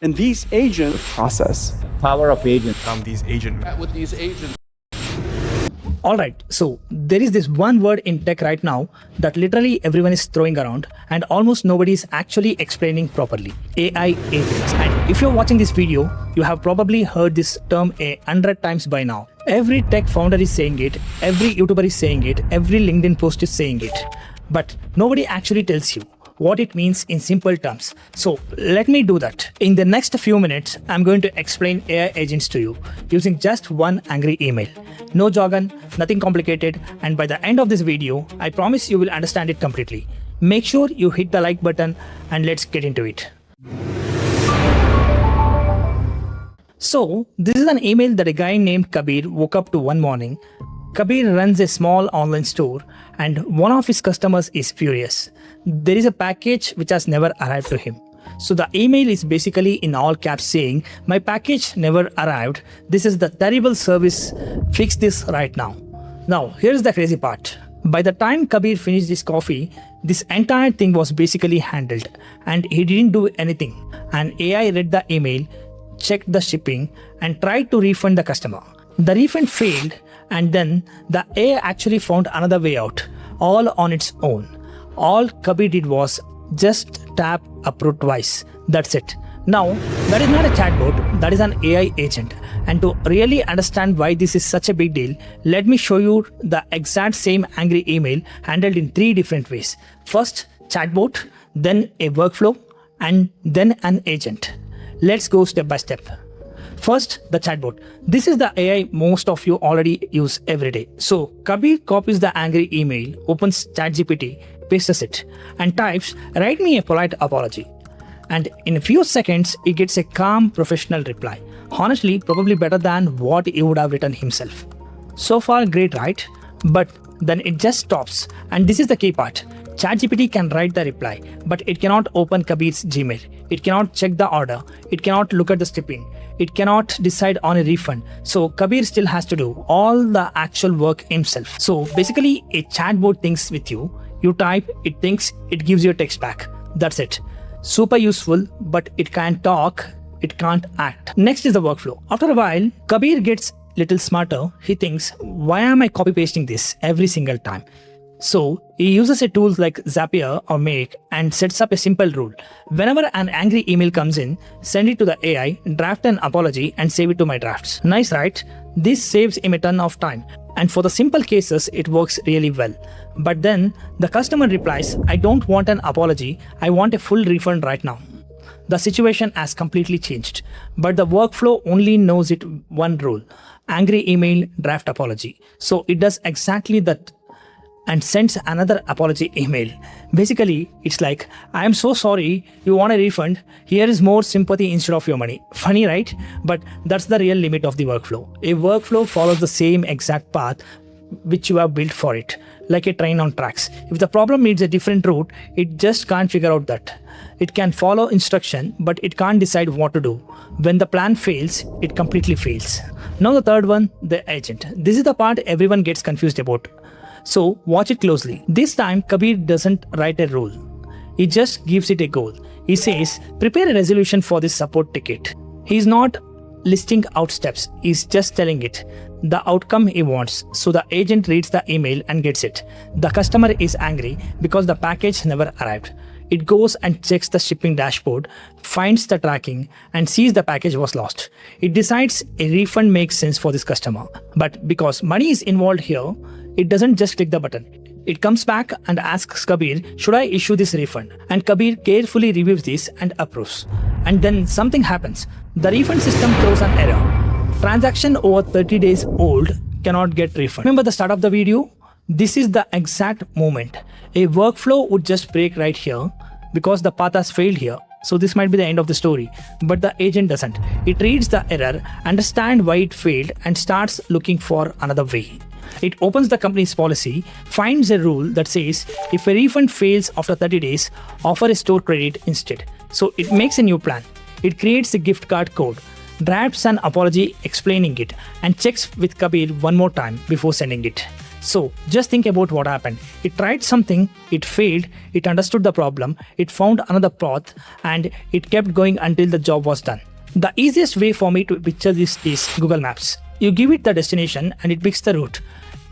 And these agents process. Power of agents. These agent. With these agents. Alright, so there is this one word in tech right now that literally everyone is throwing around and almost nobody is actually explaining properly. AI agents. And if you're watching this video, you have probably heard this term 100 times by now. Every tech founder is saying it, every YouTuber is saying it, every LinkedIn post is saying it. But nobody actually tells you what it means in simple terms. So let me do that. In the next few minutes, I'm going to explain AI agents to you using just one angry email. No jargon, nothing complicated, and by the end of this video, I promise you will understand it completely. Make sure you hit the like button and let's get into it. So this is an email that a guy named Kabir woke up to one morning. Kabir runs a small online store and one of his customers is furious. There is a package which has never arrived to him. So the email is basically in all caps saying, "My package never arrived. This is the terrible service. Fix this right now." Now, here's the crazy part. By the time Kabir finished his coffee, this entire thing was basically handled and he didn't do anything. An AI read the email, checked the shipping and tried to refund the customer. The refund failed and then the AI actually found another way out, all on its own. All Kabir did was just tap approve twice. That's it. Now, that is not a chatbot, that is an AI agent. And to really understand why this is such a big deal, let me show you the exact same angry email handled in 3 different ways. First, chatbot, then a workflow, and then an agent. Let's go step by step. First, the chatbot. This is the AI most of you already use every day. So, Kabir copies the angry email, opens ChatGPT, pastes it, and types, "Write me a polite apology." And in a few seconds, he gets a calm, professional reply. Honestly, probably better than what he would have written himself. So far, great, right? But then it just stops. And this is the key part. ChatGPT can write the reply, but it cannot open Kabir's Gmail. It cannot check the order. It cannot look at the shipping. It cannot decide on a refund. So Kabir still has to do all the actual work himself. So basically, a chatbot thinks with you. You type, it thinks, it gives you a text back. That's it. Super useful, but it can't talk, it can't act. Next is the workflow. After a while, Kabir gets little smarter. He thinks, why am I copy pasting this every single time? So he uses a tools like Zapier or Make and sets up a simple rule. Whenever an angry email comes in, send it to the AI, draft an apology and save it to my drafts. Nice, right? This saves him a ton of time. And for the simple cases, it works really well. But then the customer replies, "I don't want an apology. I want a full refund right now." The situation has completely changed. But the workflow only knows it one rule: angry email, draft apology. So it does exactly that and sends another apology email. Basically, it's like, "I am so sorry, you want a refund, here is more sympathy instead of your money." Funny, right? But that's the real limit of the workflow. A workflow follows the same exact path which you have built for it, like a train on tracks. If the problem needs a different route, it just can't figure out that. It can follow instruction, but it can't decide what to do. When the plan fails, it completely fails. Now the third one, the agent. This is the part everyone gets confused about. So watch it closely. This time Kabir doesn't write a rule. He just gives it a goal. He says, "Prepare a resolution for this support ticket." He's not listing out steps. He's just telling it the outcome he wants. So the agent reads the email and gets it. The customer is angry because the package never arrived. It goes and checks the shipping dashboard, finds the tracking, and sees the package was lost. It decides a refund makes sense for this customer. But because money is involved here, it doesn't just click the button. It comes back and asks Kabir, "Should I issue this refund?" And Kabir carefully reviews this and approves. And then something happens. The refund system throws an error. Transaction over 30 days old cannot get refund. Remember the start of the video? This is the exact moment. A workflow would just break right here because the path has failed here. So this might be the end of the story, but the agent doesn't. It reads the error, understands why it failed, and starts looking for another way. It opens the company's policy, finds a rule that says if a refund fails after 30 days, offer a store credit instead. So it makes a new plan. It creates a gift card code, drafts an apology explaining it, and checks with Kabir one more time before sending it. So just think about what happened. It tried something, it failed, it understood the problem, it found another path, and it kept going until the job was done. The easiest way for me to picture this is Google Maps. You give it the destination and it picks the route.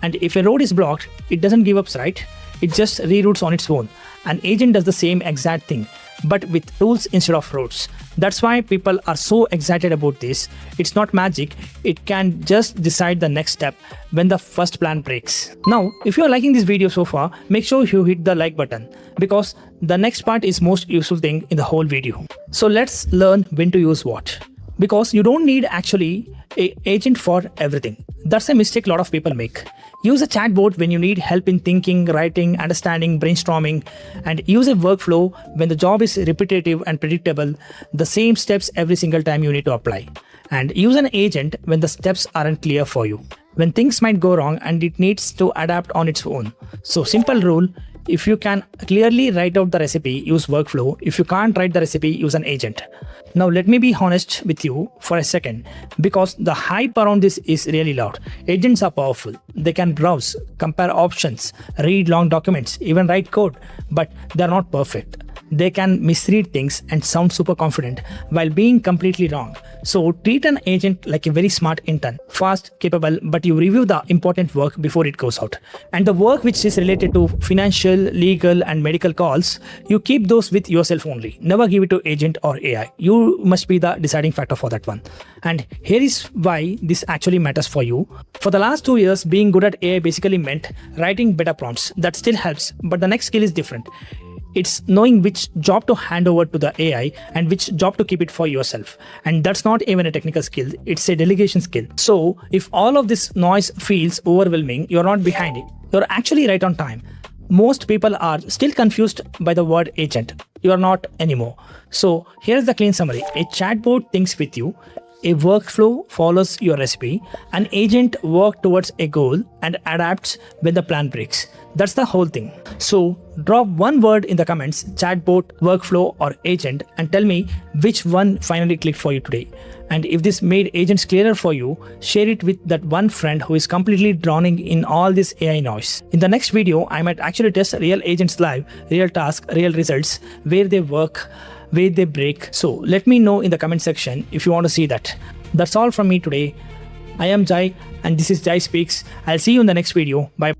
And if a road is blocked, it doesn't give up, right? It just reroutes on its own. An agent does the same exact thing, but with rules instead of roads. That's why people are so excited about this. It's not magic, it can just decide the next step when the first plan breaks. Now, if you are liking this video so far, make sure you hit the like button because the next part is most useful thing in the whole video. So let's learn when to use what. Because you don't need actually an agent for everything. That's a mistake a lot of people make. Use a chatbot when you need help in thinking, writing, understanding, brainstorming, and use a workflow when the job is repetitive and predictable, the same steps every single time you need to apply. And use an agent when the steps aren't clear for you, when things might go wrong and it needs to adapt on its own. So simple rule, if you can clearly write out the recipe, use workflow. If you can't write the recipe, use an agent. Now let me be honest with you for a second because the hype around this is really loud. Agents are powerful. They can browse, compare options, read long documents, even write code, but they're not perfect. They can misread things and sound super confident while being completely wrong. So treat an agent like a very smart intern, fast, capable, but you review the important work before it goes out. And the work which is related to financial, legal, and medical calls, you keep those with yourself only. Never give it to agent or AI. You must be the deciding factor for that one. And here is why this actually matters for you. For the last 2 years, being good at AI basically meant writing better prompts. That still helps, but the next skill is different. It's knowing which job to hand over to the AI and which job to keep it for yourself. And that's not even a technical skill, it's a delegation skill. So if all of this noise feels overwhelming, you're not behind it. You're actually right on time. Most people are still confused by the word agent. You're not anymore. So here's the clean summary. A chatbot thinks with you. A workflow follows your recipe. An agent works towards a goal and adapts when the plan breaks. That's the whole thing. So drop one word in the comments, chatbot, workflow, or agent, and tell me which one finally clicked for you today. And if this made agents clearer for you, share it with that one friend who is completely drowning in all this AI noise. In the next video, I might actually test real agents live, real tasks, real results, where they work, where they break. So let me know in the comment section if you want to see that. That's all from me today. I am Jai and this is Jai Speaks. I'll see you in the next video. Bye.